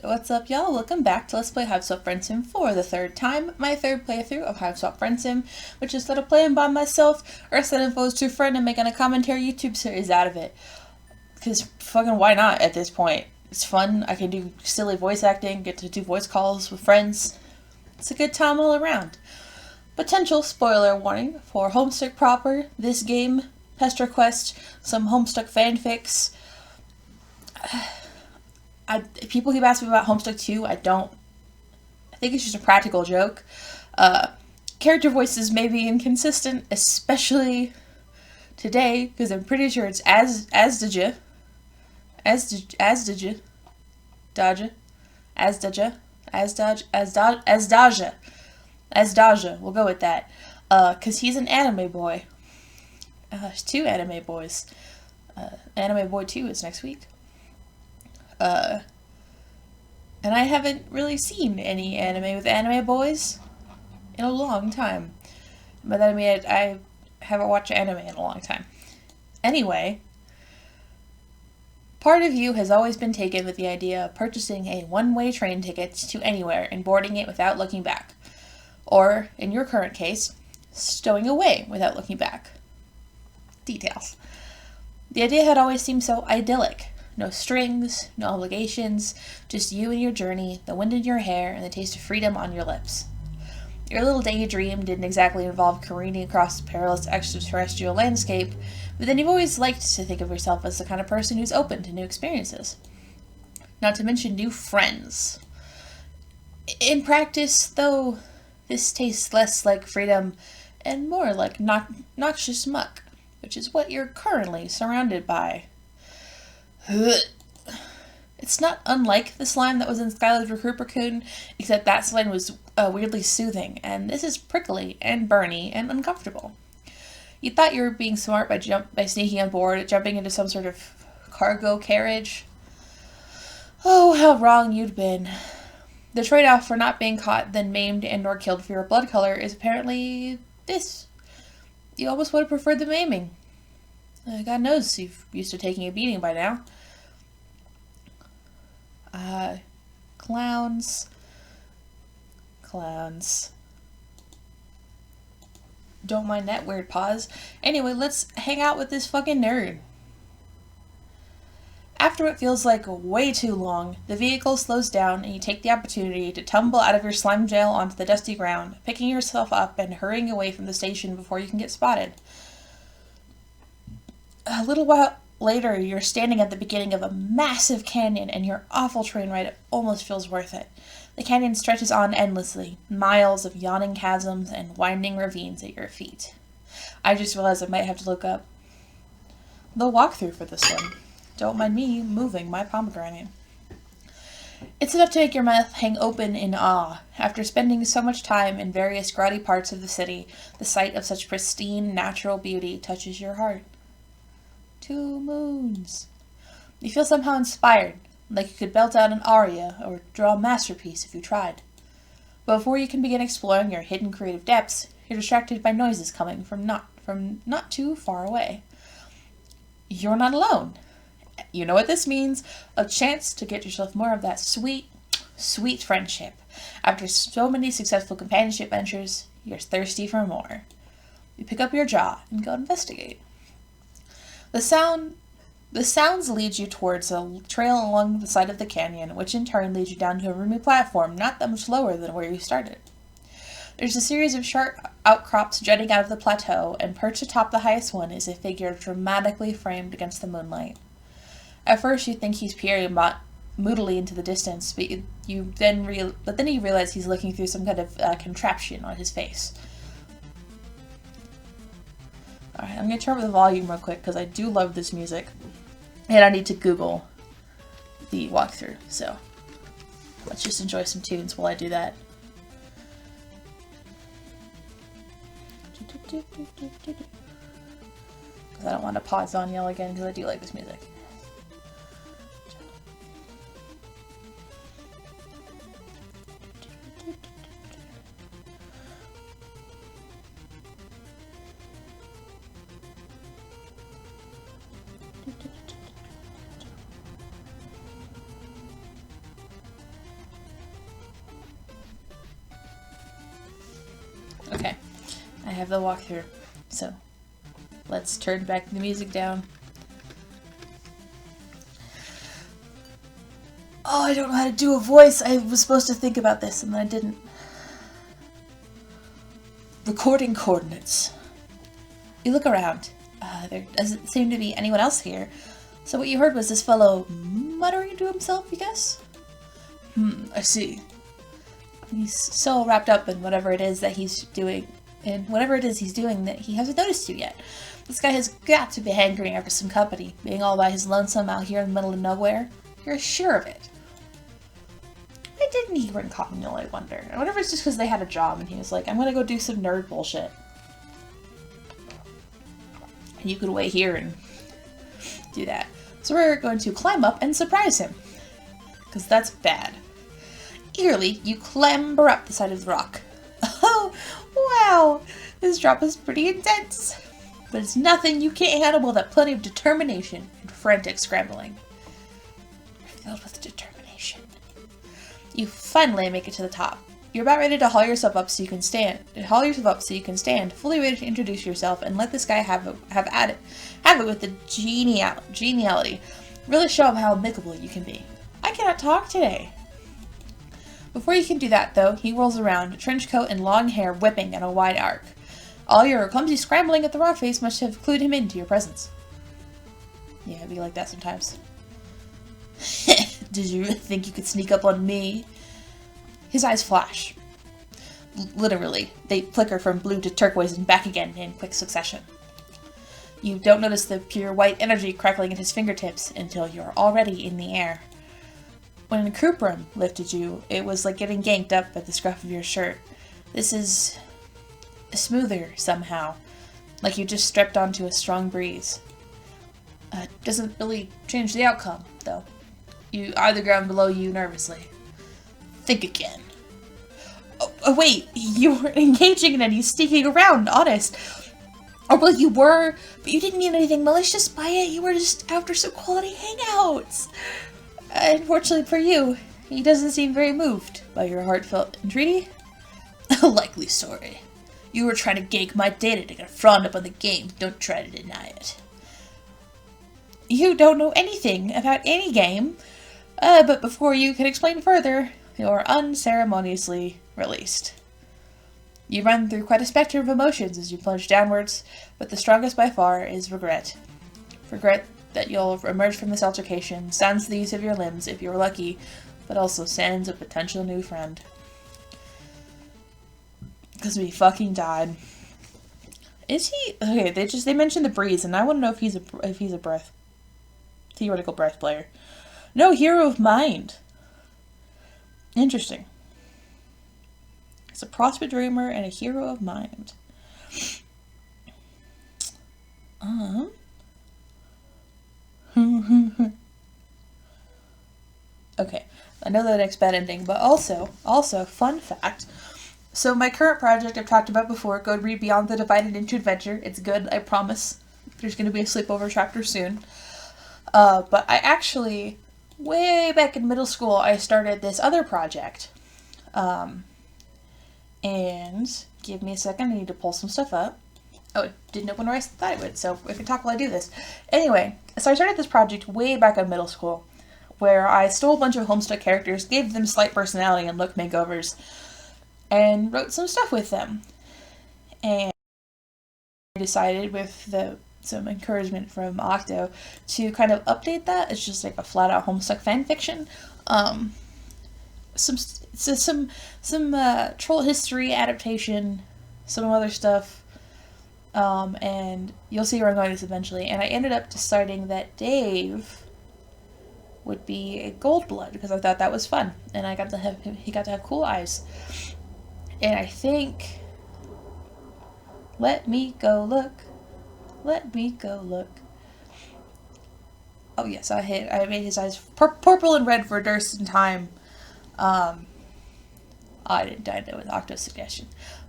What's up, y'all? Welcome back to Let's Play Hiveswap Friendsim for the third time. My third playthrough of Hiveswap Friendsim, which is instead of playing by myself or sending photos to a friend and making a commentary YouTube series out of it. Because fucking why not at this point? It's fun. I can do silly voice acting, get to do voice calls with friends. It's a good time all around. Potential spoiler warning for Homestuck proper, this game, Pesterquest, some Homestuck fanfics. People keep asking me about Homestuck 2. I think it's just a practical joke. Character voices may be inconsistent, especially today, because I'm pretty sure it's Azdaja. We'll go with that. Because he's an anime boy. There's two anime boys. Anime Boy 2 is next week. And I haven't really seen any anime with anime boys in a long time. By that I mean I haven't watched anime in a long time. Anyway, part of you has always been taken with the idea of purchasing a one-way train ticket to anywhere and boarding it without looking back. Or, in your current case, stowing away without looking back. Details. The idea had always seemed so idyllic. No strings, no obligations, just you and your journey, the wind in your hair, and the taste of freedom on your lips. Your little daydream didn't exactly involve careening across the perilous extraterrestrial landscape, but then you've always liked to think of yourself as the kind of person who's open to new experiences. Not to mention new friends. In practice, though, this tastes less like freedom and more like noxious muck, which is what you're currently surrounded by. It's not unlike the slime that was in Skylar's Recruit Raccoon, except that slime was weirdly soothing, and this is prickly and burny and uncomfortable. You thought you were being smart by sneaking on board, jumping into some sort of cargo carriage. Oh, how wrong you'd been. The trade-off for not being caught, then maimed and or killed for your blood color is apparently this. You almost would have preferred the maiming. God knows you've used to taking a beating by now. Clowns. Don't mind that weird pause. Anyway, let's hang out with this fucking nerd. After what feels like way too long, the vehicle slows down and you take the opportunity to tumble out of your slime jail onto the dusty ground, picking yourself up and hurrying away from the station before you can get spotted. A little while later, you're standing at the beginning of a massive canyon, and your awful train ride almost feels worth it. The canyon stretches on endlessly, miles of yawning chasms and winding ravines at your feet. I just realized I might have to look up the walkthrough for this one. Don't mind me moving my pomegranate. It's enough to make your mouth hang open in awe. After spending so much time in various grotty parts of the city, the sight of such pristine natural beauty touches your heart. 2 moons. You feel somehow inspired, like you could belt out an aria or draw a masterpiece if you tried. But before you can begin exploring your hidden creative depths, you're distracted by noises coming from not too far away. You're not alone. You know what this means? A chance to get yourself more of that sweet, sweet friendship. After so many successful companionship ventures, you're thirsty for more. You pick up your jaw and go investigate. The sounds lead you towards a trail along the side of the canyon, which in turn leads you down to a roomy platform not that much lower than where you started. There's a series of sharp outcrops jutting out of the plateau, and perched atop the highest one is a figure dramatically framed against the moonlight. At first you think he's peering moodily into the distance, but then you realize he's looking through some kind of contraption on his face. Alright, I'm going to turn up the volume real quick because I do love this music. And I need to Google the walkthrough, so let's just enjoy some tunes while I do that. Because I don't want to pause on y'all again because I do like this music. Okay, I have the walkthrough, so let's turn back the music down. Oh, I don't know how to do a voice. I was supposed to think about this and then I didn't. Recording coordinates. You look around. There doesn't seem to be anyone else here. So what you heard was this fellow muttering to himself, you guess? I see. He's so wrapped up in whatever it is that he's doing, that he hasn't noticed you yet. This guy has got to be hankering after some company, being all by his lonesome out here in the middle of nowhere. You're sure of it. Why didn't he bring Cottonmule, I wonder? I wonder if it's just because they had a job and he was like, I'm gonna go do some nerd bullshit. And you could wait here and do that. So we're going to climb up and surprise him. Because that's bad. Eagerly, you clamber up the side of the rock. Oh, wow! This drop is pretty intense. But it's nothing you can't handle without plenty of determination and frantic scrambling. You're filled with determination. You finally make it to the top. You're about ready to haul yourself up so you can stand. Fully ready to introduce yourself and let this guy have it with the geniality. Really show him how amicable you can be. I cannot talk today. Before you can do that, though, he whirls around, trench coat and long hair whipping in a wide arc. All your clumsy scrambling at the rock face must have clued him into your presence. Yeah, it'd be like that sometimes. Did you think you could sneak up on me? His eyes flash. Literally, they flicker from blue to turquoise and back again in quick succession. You don't notice the pure white energy crackling at his fingertips until you're already in the air. When Kuprum lifted you, it was like getting ganked up at the scruff of your shirt. This is smoother somehow, like you just stepped onto a strong breeze. Doesn't really change the outcome, though. You eye the ground below you nervously. Think again. Oh, wait, you were engaging in any sneaking around, honest. Or well, you were, but you didn't mean anything malicious by it. You were just after some quality hangouts. Unfortunately for you, he doesn't seem very moved by your heartfelt entreaty. A likely story. You were trying to gank my data to get frowned up on the game. Don't try to deny it. You don't know anything about any game, but before you can explain further, you're unceremoniously released. You run through quite a spectrum of emotions as you plunge downwards, but the strongest by far is regret. Regret that you'll emerge from this altercation, sans the use of your limbs if you're lucky, but also sans a potential new friend. Because we fucking died. Is he? Okay, they mentioned the breeze, and I want to know if he's a theoretical breath player. No, hero of mind. Interesting. He's a prosper dreamer and a hero of mind. Okay, I know that next bad ending, but also, fun fact. So my current project I've talked about before, go read Beyond the Divided into Adventure. It's good, I promise. There's going to be a sleepover chapter soon. But I actually, way back in middle school, I started this other project. And give me a second, I need to pull some stuff up. Oh, it didn't open where I thought it would, so if I talk while I do this. Anyway, so I started this project way back in middle school, where I stole a bunch of Homestuck characters, gave them slight personality and look makeovers, and wrote some stuff with them. And I decided, with some encouragement from Octo, to kind of update that. It's just like a flat-out Homestuck fanfiction. Some troll history adaptation, some other stuff. And you'll see where I'm going with this eventually. And I ended up deciding that Dave would be a gold blood because I thought that was fun, and he got to have cool eyes. And I think, let me go look. Oh yes, I made his eyes purple and red for Durst in Time. I didn't do it with Octo's suggestion,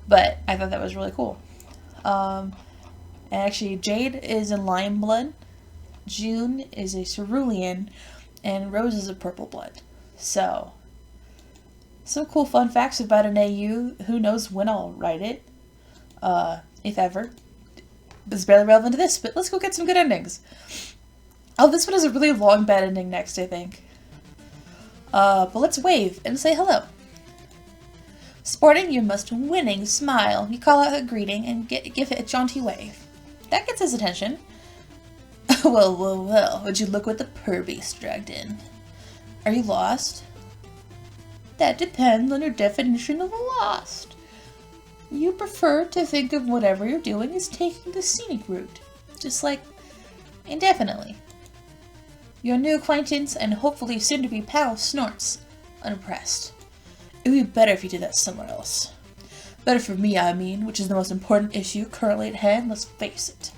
but I thought that was really cool. And actually, Jade is a lime blood, June is a cerulean, and Rose is a purple blood. So, some cool fun facts about an AU. Who knows when I'll write it. if ever. It's barely relevant to this, but let's go get some good endings. Oh, this one has a really long bad ending next, I think. But let's wave and say hello. Sporting your most winning smile. You call out a greeting and give it a jaunty wave. That gets his attention. Well, would you look what the perbeast dragged in? Are you lost? That depends on your definition of lost. You prefer to think of whatever you're doing as taking the scenic route, just like indefinitely. Your new acquaintance and hopefully soon-to-be pal snorts, unimpressed. It would be better if you did that somewhere else. Better for me, I mean, which is the most important issue currently at hand, let's face it.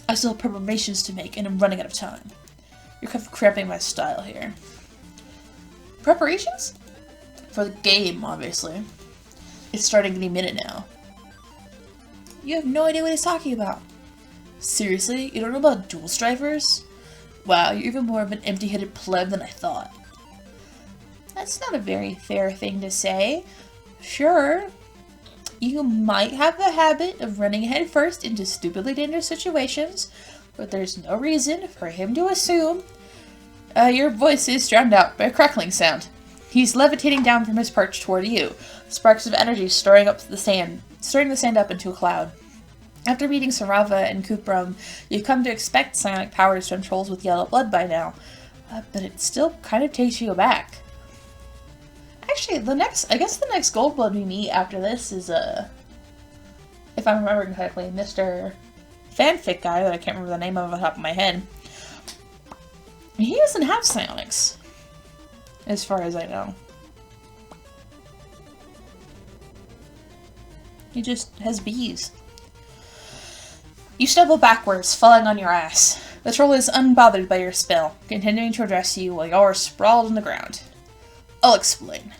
I still have preparations to make, and I'm running out of time. You're kind of cramping my style here. Preparations? For the game, obviously. It's starting any minute now. You have no idea what he's talking about. Seriously? You don't know about dual strifers? Wow, you're even more of an empty-headed pleb than I thought. That's not a very fair thing to say. Sure, you might have the habit of running head first into stupidly dangerous situations, but there's no reason for him to assume. Your voice is drowned out by a crackling sound. He's levitating down from his perch toward you, sparks of energy stirring the sand up into a cloud. After meeting Sarava and Kupram, you've come to expect psionic powers from trolls with yellow blood by now, but it still kind of takes you aback. Actually, the next gold blood we meet after this is, if I'm remembering correctly, Mr. Fanfic guy that I can't remember the name of off the top of my head. He doesn't have psionics, as far as I know. He just has bees. You stumble backwards, falling on your ass. The troll is unbothered by your spell, continuing to address you while you're sprawled on the ground. I'll explain.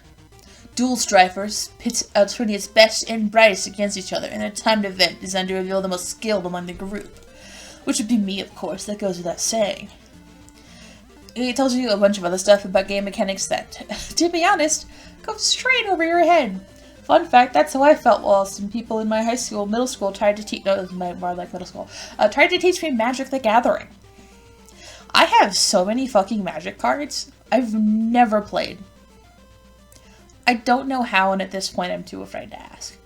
Dual strifers pit Alternia's best and brightest against each other, and their timed event designed to reveal the most skilled among the group. Which would be me, of course, that goes without saying. He tells you a bunch of other stuff about game mechanics that, to be honest, go straight over your head. Fun fact, that's how I felt while some people in my middle school tried to teach me Magic the Gathering. I have so many fucking Magic cards I've never played. I don't know how, and at this point I'm too afraid to ask.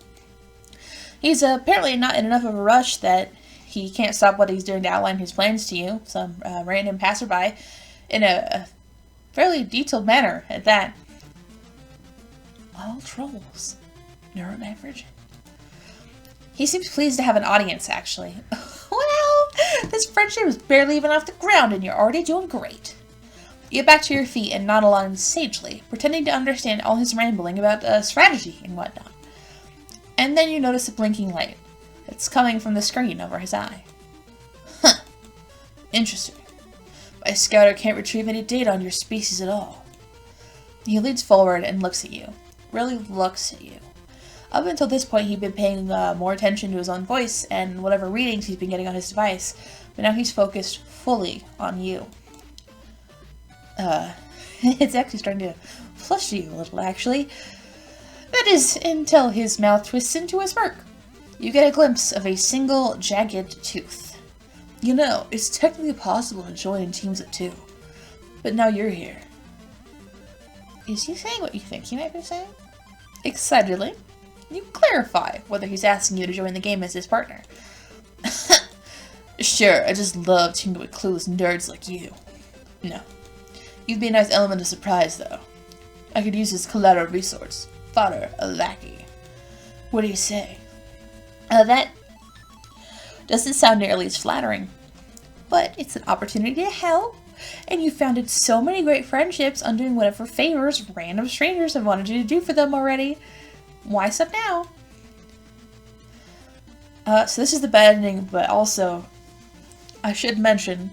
He's apparently not in enough of a rush that he can't stop what he's doing to outline his plans to you, some random passerby, in a fairly detailed manner at that. All trolls. Neurodivergent. He seems pleased to have an audience, actually. Well, this friendship is barely even off the ground and you're already doing great. You get back to your feet and nod along sagely, pretending to understand all his rambling about strategy and whatnot. And then you notice a blinking light. It's coming from the screen over his eye. Huh. Interesting. My scouter can't retrieve any data on your species at all. He leans forward and looks at you. Really looks at you. Up until this point, he'd been paying more attention to his own voice and whatever readings he's been getting on his device, but now he's focused fully on you. It's actually starting to flush you a little, actually. That is, until his mouth twists into a smirk. You get a glimpse of a single, jagged tooth. You know, it's technically possible to join in teams of two, but now you're here. Is he saying what you think he might be saying? Excitedly, you clarify whether he's asking you to join the game as his partner. Sure, I just love teaming with clueless nerds like you. No. You'd be a nice element of surprise, though. I could use his collateral resource. Fodder, a lackey. What do you say? That doesn't sound nearly as flattering. But it's an opportunity to help. And you founded so many great friendships on doing whatever favors random strangers have wanted you to do for them already. Why stop now? So this is the bad ending, but also, I should mention,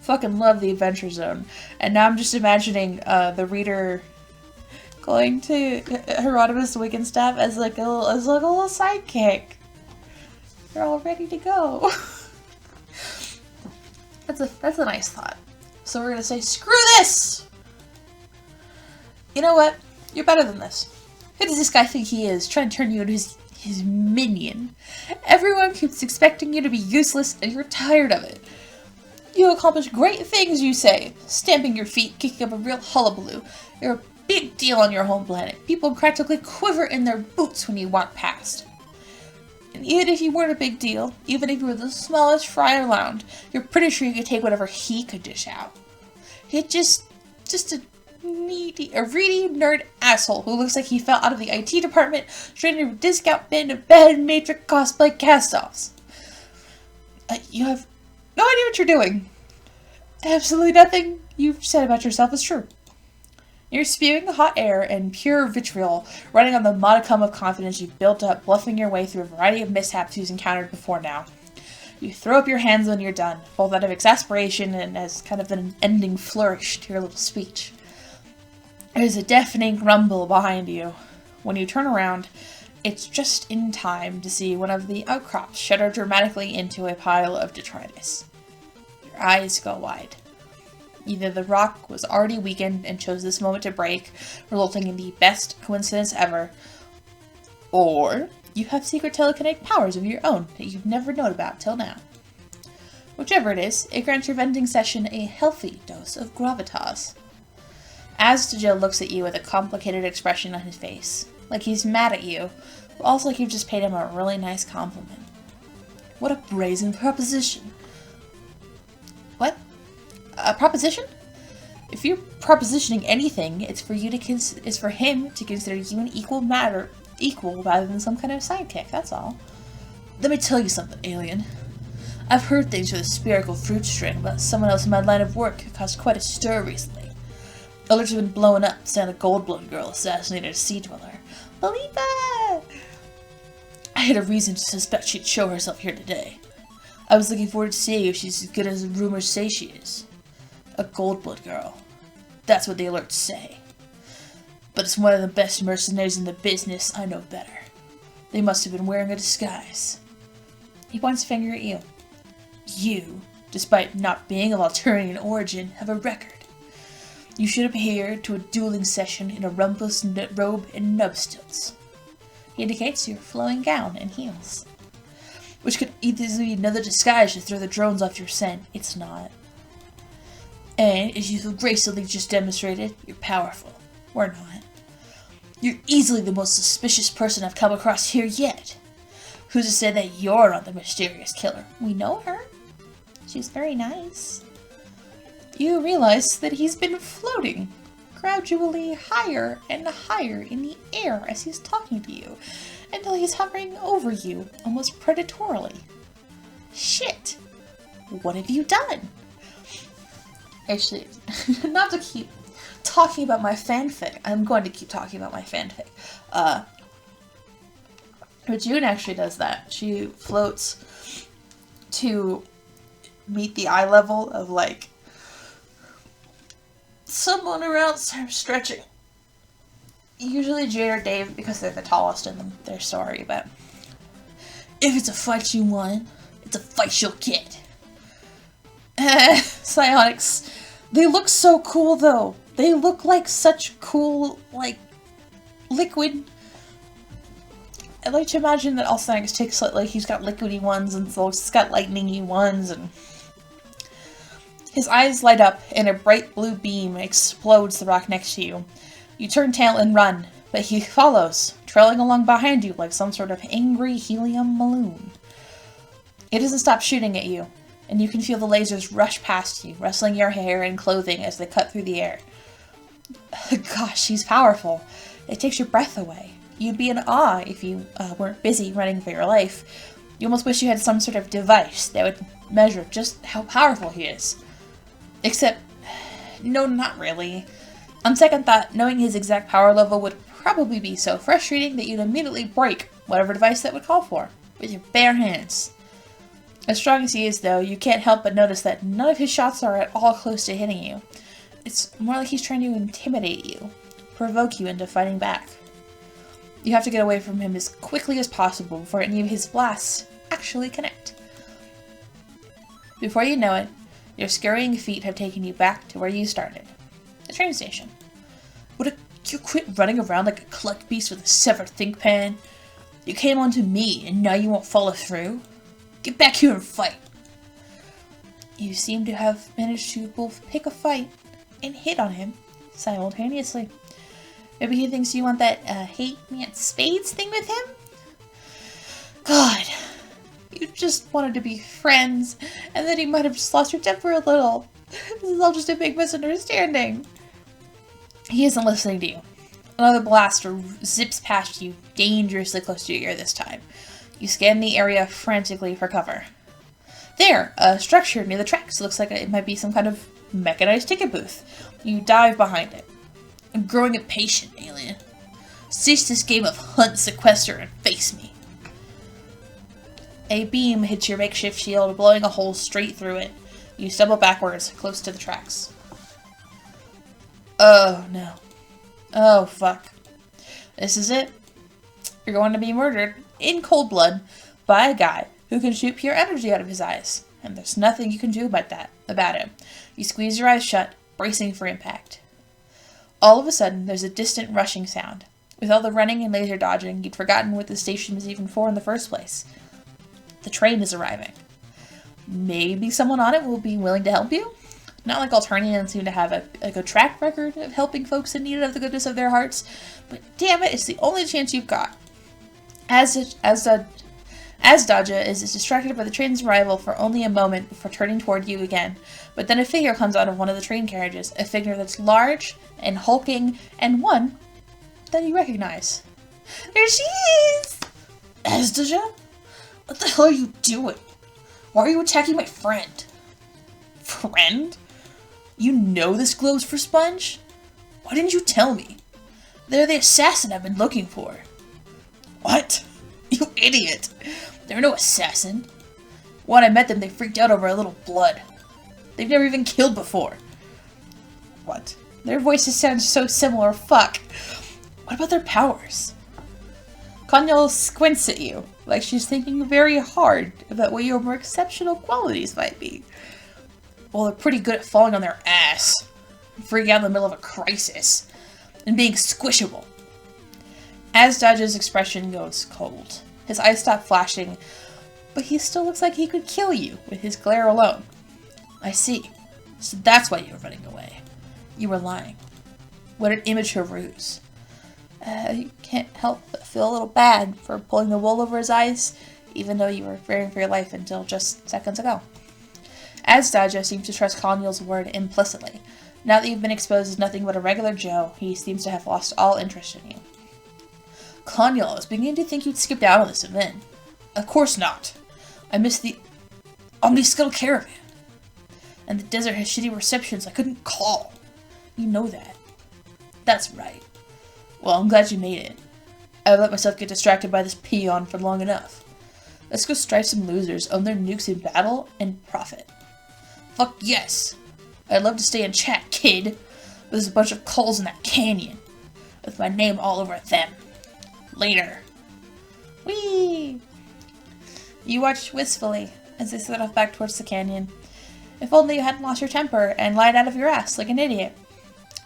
fucking love the Adventure Zone. And now I'm just imagining the reader going to Hieronymus Wiggenstaff as like a little sidekick. They're all ready to go. That's a nice thought. So we're gonna say, screw this! You know what? You're better than this. Who does this guy think he is, trying to turn you into His minion. Everyone keeps expecting you to be useless and you're tired of it. You accomplish great things, you say, stamping your feet, kicking up a real hullabaloo. You're a big deal on your home planet. People practically quiver in their boots when you walk past. And even if you weren't a big deal, even if you were the smallest fry around, you're pretty sure you could take whatever he could dish out. He's just a reedy nerd asshole who looks like he fell out of the IT department straight into a discount bin of bad Matrix cosplay cast-offs. You have no idea what you're doing. Absolutely nothing you've said about yourself is true. You're spewing hot air and pure vitriol, running on the modicum of confidence you've built up, bluffing your way through a variety of mishaps you've encountered before now. You throw up your hands when you're done, both out of exasperation and as kind of an ending flourish to your little speech. There's a deafening rumble behind you. When you turn around, it's just in time to see one of the outcrops shudder dramatically into a pile of detritus. Your eyes go wide. Either the rock was already weakened and chose this moment to break, resulting in the best coincidence ever, or you have secret telekinetic powers of your own that you've never known about till now. Whichever it is, it grants your vending session a healthy dose of gravitas. Azdaja looks at you with a complicated expression on his face, like he's mad at you, but also like you've just paid him a really nice compliment. What a brazen proposition. What? A proposition? If you're propositioning anything, it's for him to consider you an equal rather than some kind of sidekick, that's all. Let me tell you something, alien. I've heard things from the spherical fruit string about someone else in my line of work who caused quite a stir recently. Alerts have been blowing up saying a gold-blood girl assassinated a sea dweller. Believe that! I had a reason to suspect she'd show herself here today. I was looking forward to seeing if she's as good as the rumors say she is. A gold-blood girl. That's what the alerts say. But it's one of the best mercenaries in the business. I know better. They must have been wearing a disguise. He points a finger at you. You, despite not being of Alturian origin, have a record. You should appear to a dueling session in a rumpless robe and nub stilts. He indicates your flowing gown and heels. Which could easily be another disguise to throw the drones off your scent. It's not. And, as you so gracefully just demonstrated, you're powerful. We're not. You're easily the most suspicious person I've come across here yet. Who's to say that you're not the mysterious killer? We know her. She's very nice. You realize that he's been floating gradually higher and higher in the air as he's talking to you, until he's hovering over you, almost predatorily. Shit! What have you done? Actually, not to keep talking about my fanfic, I'm going to keep talking about my fanfic. But June actually does that. She floats to meet the eye level of, like, someone around stretching. Usually Jade or Dave, because they're the tallest in their story, but if it's a fight you want, it's a fight you'll get. Psionics. They look so cool, though. They look like such cool, like, liquid. I like to imagine that all Psionics takes, like, he's got liquidy ones, and so he's got lightningy ones, and his eyes light up, and a bright blue beam explodes the rock next to you. You turn tail and run, but he follows, trailing along behind you like some sort of angry helium balloon. It doesn't stop shooting at you, and you can feel the lasers rush past you, rustling your hair and clothing as they cut through the air. Gosh, he's powerful. It takes your breath away. You'd be in awe if you weren't busy running for your life. You almost wish you had some sort of device that would measure just how powerful he is. Except, no, not really. On second thought, knowing his exact power level would probably be so frustrating that you'd immediately break whatever device that would call for, with your bare hands. As strong as he is, though, you can't help but notice that none of his shots are at all close to hitting you. It's more like he's trying to intimidate you, provoke you into fighting back. You have to get away from him as quickly as possible before any of his blasts actually connect. Before you know it, your scurrying feet have taken you back to where you started, the train station. Would you quit running around like a clucked beast with a severed think pan? You came on to me, and now you won't follow through? Get back here and fight! You seem to have managed to both pick a fight and hit on him simultaneously. Maybe he thinks you want that hate me at spades thing with him? God, you just wanted to be friends, and then you might have just lost your temper a little. This is all just a big misunderstanding. He isn't listening to you. Another blaster zips past you, dangerously close to your ear this time. You scan the area frantically for cover. There, a structure near the tracks. Looks like it might be some kind of mechanized ticket booth. You dive behind it. I'm growing impatient, alien. Cease this game of hunt, sequester, and face me. A beam hits your makeshift shield, blowing a hole straight through it. You stumble backwards, close to the tracks. Oh, no. Oh, fuck. This is it. You're going to be murdered in cold blood by a guy who can shoot pure energy out of his eyes. And there's nothing you can do about him. You squeeze your eyes shut, bracing for impact. All of a sudden, there's a distant rushing sound. With all the running and laser dodging, you'd forgotten what the station was even for in the first place. The train is arriving. Maybe someone on it will be willing to help you? Not like Alternians seem to have a good track record of helping folks in need of the goodness of their hearts, but damn it, it's the only chance you've got. Azdaja is distracted by the train's arrival for only a moment before turning toward you again, but then a figure comes out of one of the train carriages, a figure that's large and hulking, and one that you recognize. There she is! Azdaja? What the hell are you doing? Why are you attacking my friend? Friend? You know this globe's for Sponge? Why didn't you tell me? They're the assassin I've been looking for. What? You idiot! They're no assassin. When I met them, they freaked out over a little blood. They've never even killed before. What? Their voices sound so similar, fuck. What about their powers? Kanyal squints at you, like she's thinking very hard about what your more exceptional qualities might be. Well, they're pretty good at falling on their ass, freaking out in the middle of a crisis, and being squishable. Azdaja's expression goes cold. His eyes stop flashing, but he still looks like he could kill you with his glare alone. I see. So that's why you were running away. You were lying. What an immature ruse. You can't help but feel a little bad for pulling the wool over his eyes, even though you were fearing for your life until just seconds ago. Azdaja seems to trust Kanyal's word implicitly. Now that you've been exposed as nothing but a regular Joe, he seems to have lost all interest in you. Kanyal, I was beginning to think you'd skipped out on this event. Of course not. I missed the Omni-Skull Caravan. And the desert has shitty receptions I couldn't call. You know that. That's right. Well, I'm glad you made it. I've let myself get distracted by this peon for long enough. Let's go strike some losers, own their nukes in battle, and profit. Fuck yes! I'd love to stay and chat, kid, but there's a bunch of culls in that canyon, with my name all over them. Later. Whee! You watch wistfully as they set off back towards the canyon. If only you hadn't lost your temper and lied out of your ass like an idiot.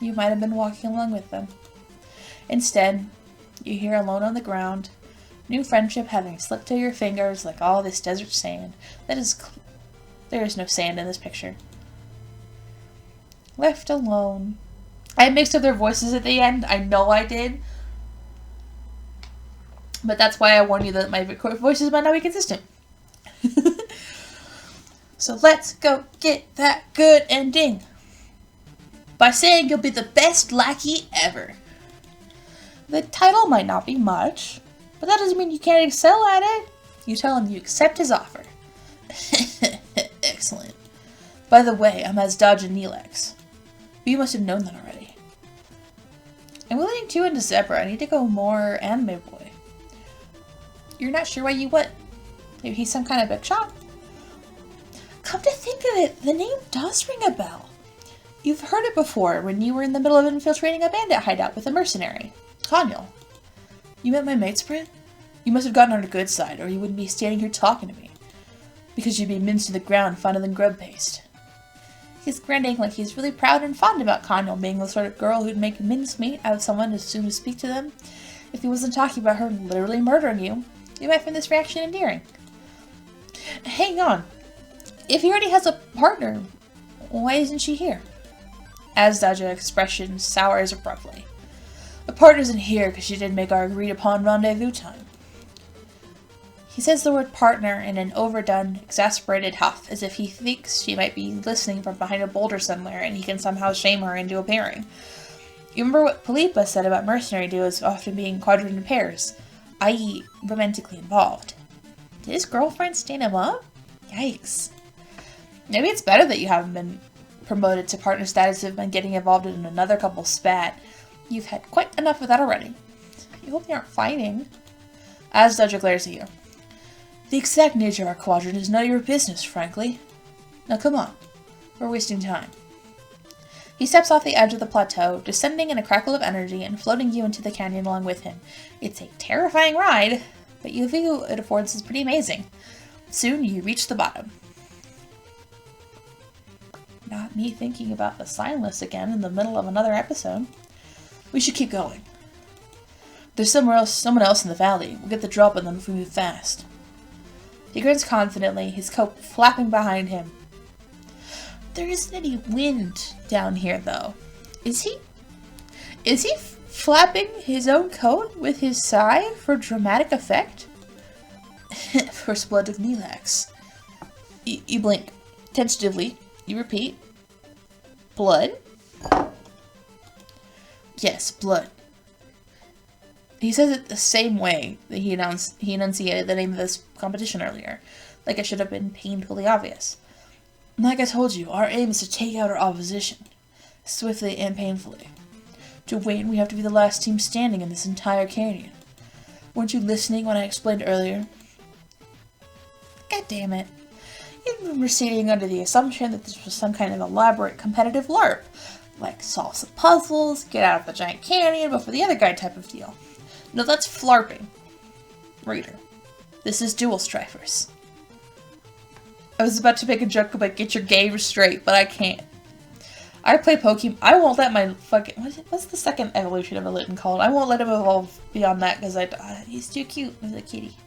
You might have been walking along with them. Instead, you hear alone on the ground, new friendship having slipped through your fingers like all this desert sand. There is no sand in this picture. Left alone. I mixed up their voices at the end. I know I did. But that's why I warned you that my voices might not be consistent. So let's go get that good ending. By saying you'll be the best lackey ever. The title might not be much, but that doesn't mean you can't excel at it. You tell him you accept his offer. Excellent. By the way, I'm Azdaja Neelex. But you must have known that already. I'm willing to into Zebra. I need to go more anime boy. You're not sure why you went. Maybe he's some kind of big shot. Come to think of it, the name does ring a bell. You've heard it before when you were in the middle of infiltrating a bandit hideout with a mercenary. Kanyal. You met my mate, Sprint? You must have gotten on a good side, or you wouldn't be standing here talking to me. Because you'd be minced to the ground fonder than grub paste. He's grinning like he's really proud and fond about Kanyal being the sort of girl who'd make mincemeat out of someone as soon as speak to them. If he wasn't talking about her literally murdering you, you might find this reaction endearing. Hang on. If he already has a partner, why isn't she here? Azdaja's expression sours abruptly. The partner isn't here because she didn't make our agreed-upon rendezvous time. He says the word partner in an overdone, exasperated huff, as if he thinks she might be listening from behind a boulder somewhere and he can somehow shame her into appearing. You remember what Palipa said about mercenary duos often being quadrant in pairs, i.e. romantically involved. Did his girlfriend stand him up? Yikes. Maybe it's better that you haven't been promoted to partner status if been getting involved in another couple's spat. You've had quite enough of that already. You hope they aren't fighting. Azdaja glares at you. The exact nature of our quadrant is none of your business, frankly. Now come on. We're wasting time. He steps off the edge of the plateau, descending in a crackle of energy and floating you into the canyon along with him. It's a terrifying ride, but the view it affords is pretty amazing. Soon you reach the bottom. Not me thinking about the sign list again in the middle of another episode. We should keep going. There's someone else in the valley. We'll get the drop on them if we move fast. He grins confidently, his coat flapping behind him. There isn't any wind down here, though. Is he flapping his own coat with his side for dramatic effect? First blood of Nelax. You blink. Tentatively, you repeat. Blood? Yes, blood. He says it the same way that he enunciated the name of this competition earlier, like it should have been painfully obvious. Like I told you, our aim is to take out our opposition, swiftly and painfully. To win, we have to be the last team standing in this entire canyon. Weren't you listening when I explained earlier? God damn it. You've been proceeding under the assumption that this was some kind of elaborate competitive LARP, like solve some puzzles, get out of the giant canyon before the other guy type of deal. No, that's flarping. Reader, this is Dual Strifers. I was about to make a joke about get your game straight, but I can't. I play Pokemon. I won't let my fucking... What's the second evolution of a Litten called? I won't let him evolve beyond that because he's too cute as a kitty.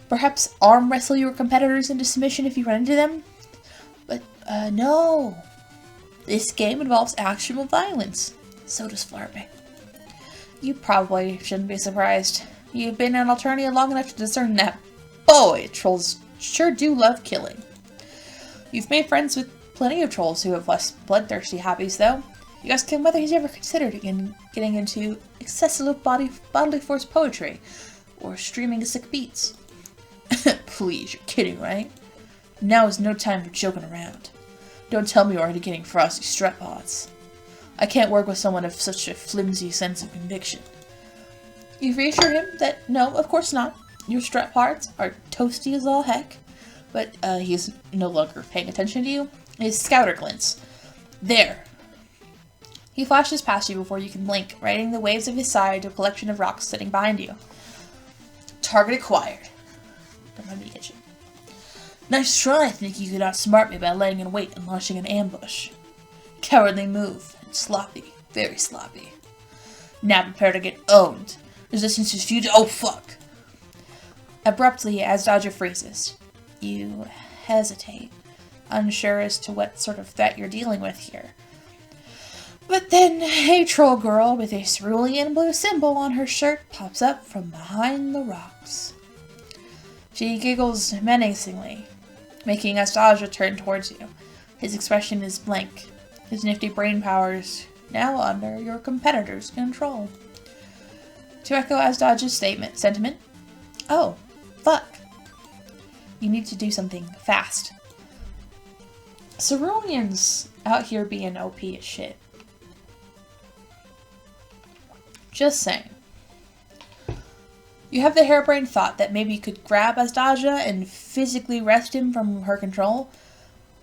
Perhaps arm wrestle your competitors into submission if you run into them? But, no. This game involves actual violence. So does flarping. You probably shouldn't be surprised. You've been in Alternia long enough to discern that, boy, trolls sure do love killing. You've made friends with plenty of trolls who have less bloodthirsty hobbies, though. You ask him whether he's ever considered getting into excessive bodily force poetry, or streaming sick beats. Please, you're kidding, right? Now is no time for joking around. Don't tell me you're already getting frosty strep pods. I can't work with someone of such a flimsy sense of conviction. You reassure him that, no, of course not. Your strep parts are toasty as all heck. But he's no longer paying attention to you. His scouter glints. There. He flashes past you before you can blink, riding the waves of his side to a collection of rocks sitting behind you. Target acquired. Don't let me get you. Nice try, thinking you could outsmart me by laying in wait and launching an ambush. Cowardly move. Sloppy. Very sloppy. Now prepare to get owned. Resistance is futile. Oh, fuck! Abruptly, Azdaja freezes. You hesitate, unsure as to what sort of threat you're dealing with here. But then a troll girl with a cerulean blue symbol on her shirt pops up from behind the rocks. She giggles menacingly, making Azdaja turn towards you. His expression is blank. His nifty brain powers now under your competitor's control. To echo Azdaja's sentiment, oh, fuck. You need to do something fast. Ceruleans out here being OP as shit. Just saying. You have the harebrained thought that maybe you could grab Azdaja and physically wrest him from her control.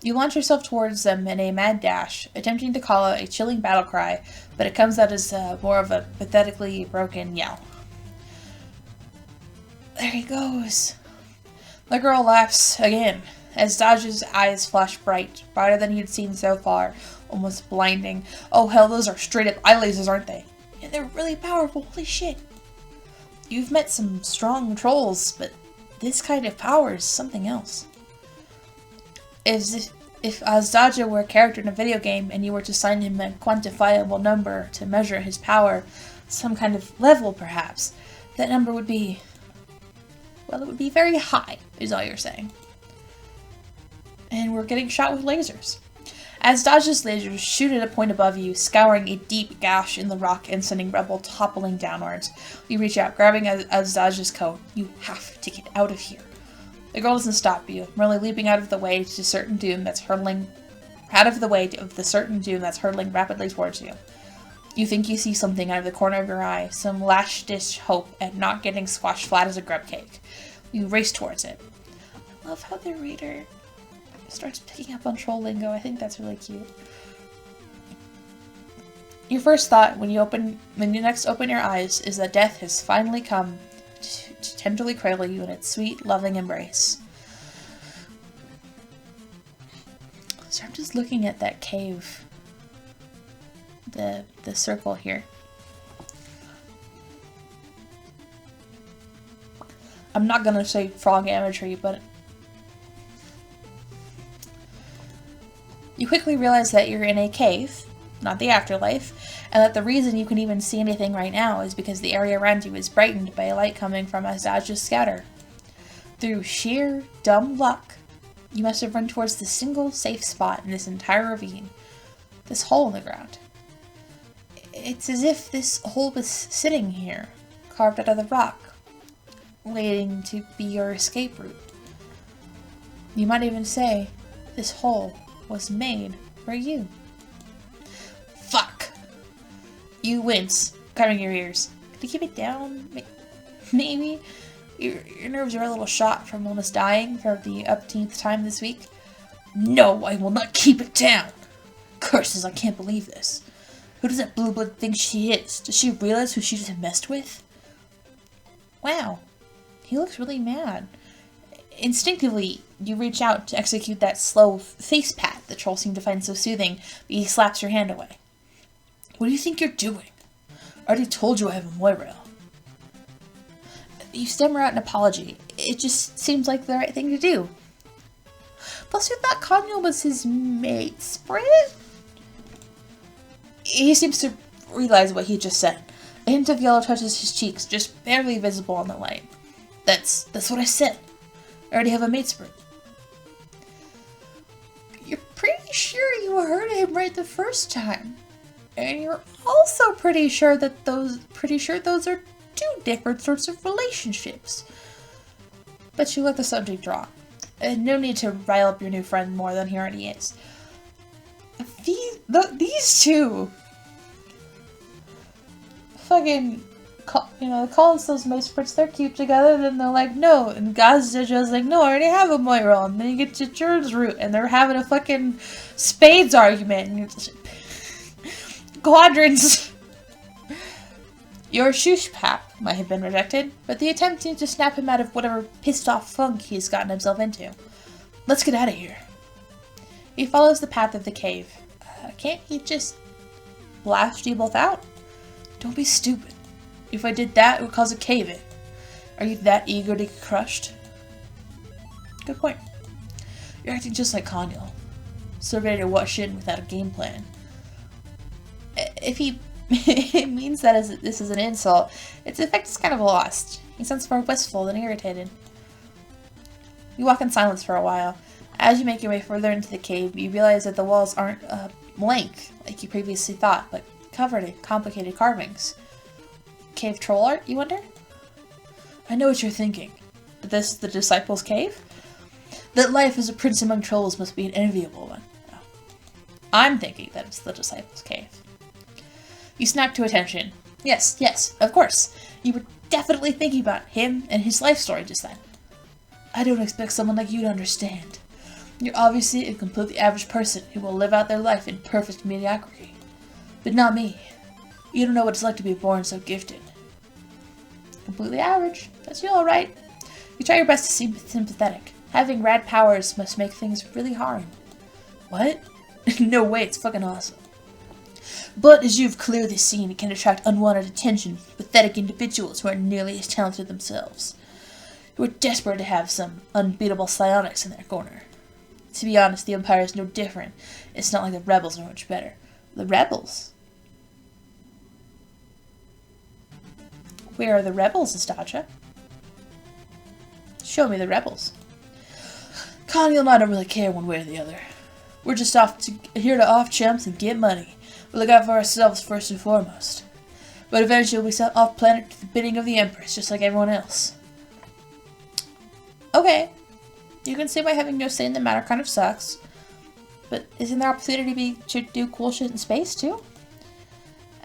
You launch yourself towards them in a mad dash, attempting to call out a chilling battle cry, but it comes out as more of a pathetically broken yell. There he goes. The girl laughs again, as Azdaja's eyes flash brighter than you'd seen so far, almost blinding. Oh hell, those are straight up eye lasers, aren't they? And they're really powerful, holy shit. You've met some strong trolls, but this kind of power is something else. If Azdaja were a character in a video game and you were to assign him a quantifiable number to measure his power, some kind of level perhaps, that number would be, well, it would be very high, is all you're saying. And we're getting shot with lasers. Azdaja's lasers shoot at a point above you, scouring a deep gash in the rock and sending Rebel toppling downwards. You reach out, grabbing Azdaja's coat. You have to get out of here. The girl doesn't stop you, merely leaping out of the way to certain doom that's hurtling rapidly towards you. You think you see something out of the corner of your eye, some last-ditch hope at not getting squashed flat as a grub cake. You race towards it. I love how the reader starts picking up on troll lingo. I think that's really cute. Your first thought when you next open your eyes is that death has finally come to tenderly cradle you in its sweet, loving embrace. So I'm just looking at that cave. The circle here. I'm not gonna say frog imagery, but you quickly realize that you're in a cave, not the afterlife, and that the reason you can even see anything right now is because the area around you is brightened by a light coming from Azdaja's scouter. Through sheer, dumb luck, you must have run towards the single safe spot in this entire ravine. This hole in the ground. It's as if this hole was sitting here, carved out of the rock, waiting to be your escape route. You might even say this hole was made for you. Fuck! You wince, covering your ears. Could you keep it down? Maybe? Your nerves are a little shot from almost dying for the upteenth time this week. No, I will not keep it down! Curses, I can't believe this. Who does that blue blood think she is? Does she realize who she just messed with? Wow. He looks really mad. Instinctively, you reach out to execute that slow face pat the trolls seem to find so soothing, but he slaps your hand away. What do you think you're doing? I already told you I have a Moira. You stammer out an apology. It just seems like the right thing to do. Plus, you thought Kanye was his mate, Sprit? He seems to realize what he just said. A hint of yellow touches his cheeks, just barely visible in the light. That's what I said. I already have a mate, Sprit. You're pretty sure you heard him right the first time. And you're also pretty sure those are two different sorts of relationships. But you let the subject drop. And no need to rile up your new friend more than he already is. These two fucking call themselves mate Sprits, they're cute together, then they're like, no, and Azdaja's like, no, I already have a Moira, and then you get to Jerd's route, and they're having a fucking spades argument, and you're just quadrants. Your shoosh pap might have been rejected, but the attempt seemed to snap him out of whatever pissed off funk he's gotten himself into. Let's get out of here. He follows the path of the cave. Can't he just blast you both out? Don't be stupid. If I did that, it would cause a cave-in. Are you that eager to get crushed? Good point. You're acting just like Kanye. So ready to wash in without a game plan. If he means that this is an insult, its effect is kind of lost. He sounds more wistful than irritated. You walk in silence for a while. As you make your way further into the cave, you realize that the walls aren't blank, like you previously thought, but covered in complicated carvings. Cave troll art, you wonder? I know what you're thinking. But this is the Disciples' Cave? That life as a prince among trolls must be an enviable one. No. I'm thinking that it's the Disciples' Cave. You snap to attention. Yes, of course. You were definitely thinking about him and his life story just then. I don't expect someone like you to understand. You're obviously a completely average person who will live out their life in perfect mediocrity. But not me. You don't know what it's like to be born so gifted. Completely average. That's you, alright. You try your best to seem sympathetic. Having rad powers must make things really hard. What? No way, it's fucking awesome. But as you've clearly seen, it can attract unwanted attention from pathetic individuals who are nearly as talented themselves, who are desperate to have some unbeatable psionics in their corner. To be honest, the Empire is no different. It's not like the rebels are much better. The rebels? Where are the rebels, Azdaja? Show me the rebels. Connie and I don't really care one way or the other. We're just here to off chumps and get money. We look out for ourselves first and foremost. But eventually we'll be sent off planet to the bidding of the Empress, just like everyone else. Okay. You can see why having no say in the matter kind of sucks. But isn't there opportunity to do cool shit in space, too?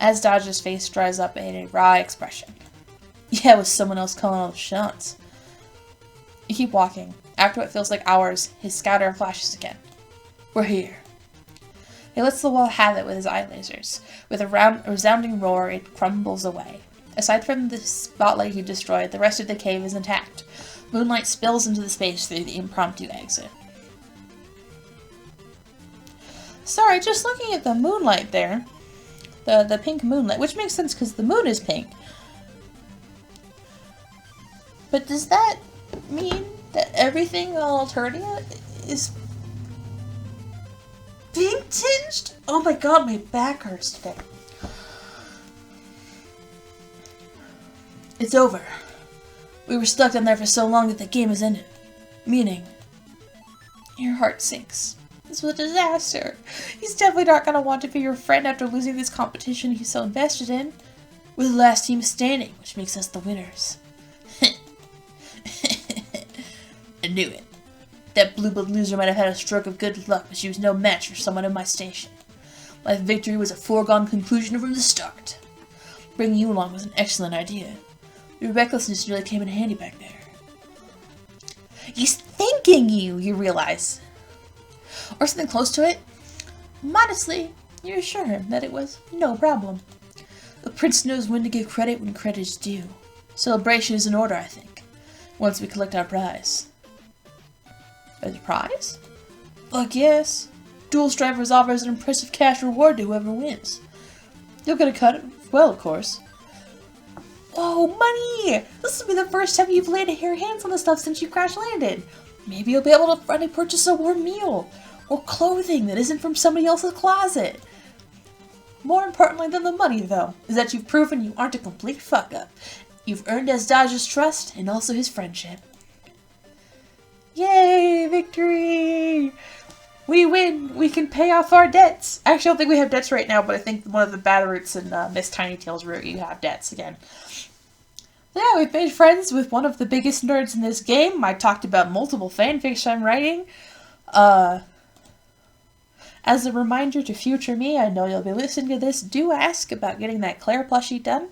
Azdaja's face dries up in a wry expression. Yeah, with someone else calling all the shots. You keep walking. After what feels like hours, his scouter flashes again. We're here. He lets the wall have it with his eye lasers. With a resounding roar, it crumbles away. Aside from the spotlight he destroyed, the rest of the cave is intact. Moonlight spills into the space through the impromptu exit. Sorry, just looking at the moonlight there. The pink moonlight, which makes sense because the moon is pink. But does that mean that everything on Alternia is pink tinged? Oh my god, my back hurts today. It's over. We were stuck down there for so long that the game is ended. Meaning, your heart sinks. This was a disaster. He's definitely not going to want to be your friend after losing this competition he's so invested in. We're the last team standing, which makes us the winners. I knew it. That blue-blood loser might have had a stroke of good luck, but she was no match for someone in my station. My victory was a foregone conclusion from the start. Bringing you along was an excellent idea. Your recklessness really came in handy back there. He's thanking you, you realize. Or something close to it. Modestly, you assure him that it was no problem. The prince knows when to give credit when credit is due. Celebration is in order, I think, once we collect our prize. There's a prize? Fuck yes. Dual Strivers offers an impressive cash reward to whoever wins. You'll get a cut, well, of course. Oh, money! This will be the first time you've laid your hands on the stuff since you crash landed. Maybe you'll be able to finally purchase a warm meal, or clothing that isn't from somebody else's closet. More importantly than the money, though, is that you've proven you aren't a complete fuck-up. You've earned Azdaja's trust, and also his friendship. Yay! Victory! We win! We can pay off our debts! Actually, I don't think we have debts right now, but I think one of the bad routes in Miss Tiny Tail's route, you have debts again. So yeah, we've made friends with one of the biggest nerds in this game. I talked about multiple fanfics I'm writing. As a reminder to future me, I know you'll be listening to this, do ask about getting that Claire plushie done.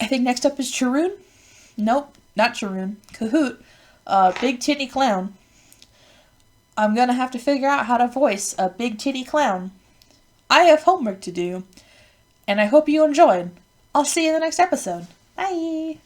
I think next up is Charoon. Nope, not Charoon. Kahoot. Big Titty Clown. I'm gonna have to figure out how to voice a big titty clown. I have homework to do, and I hope you enjoyed. I'll see you in the next episode. Bye!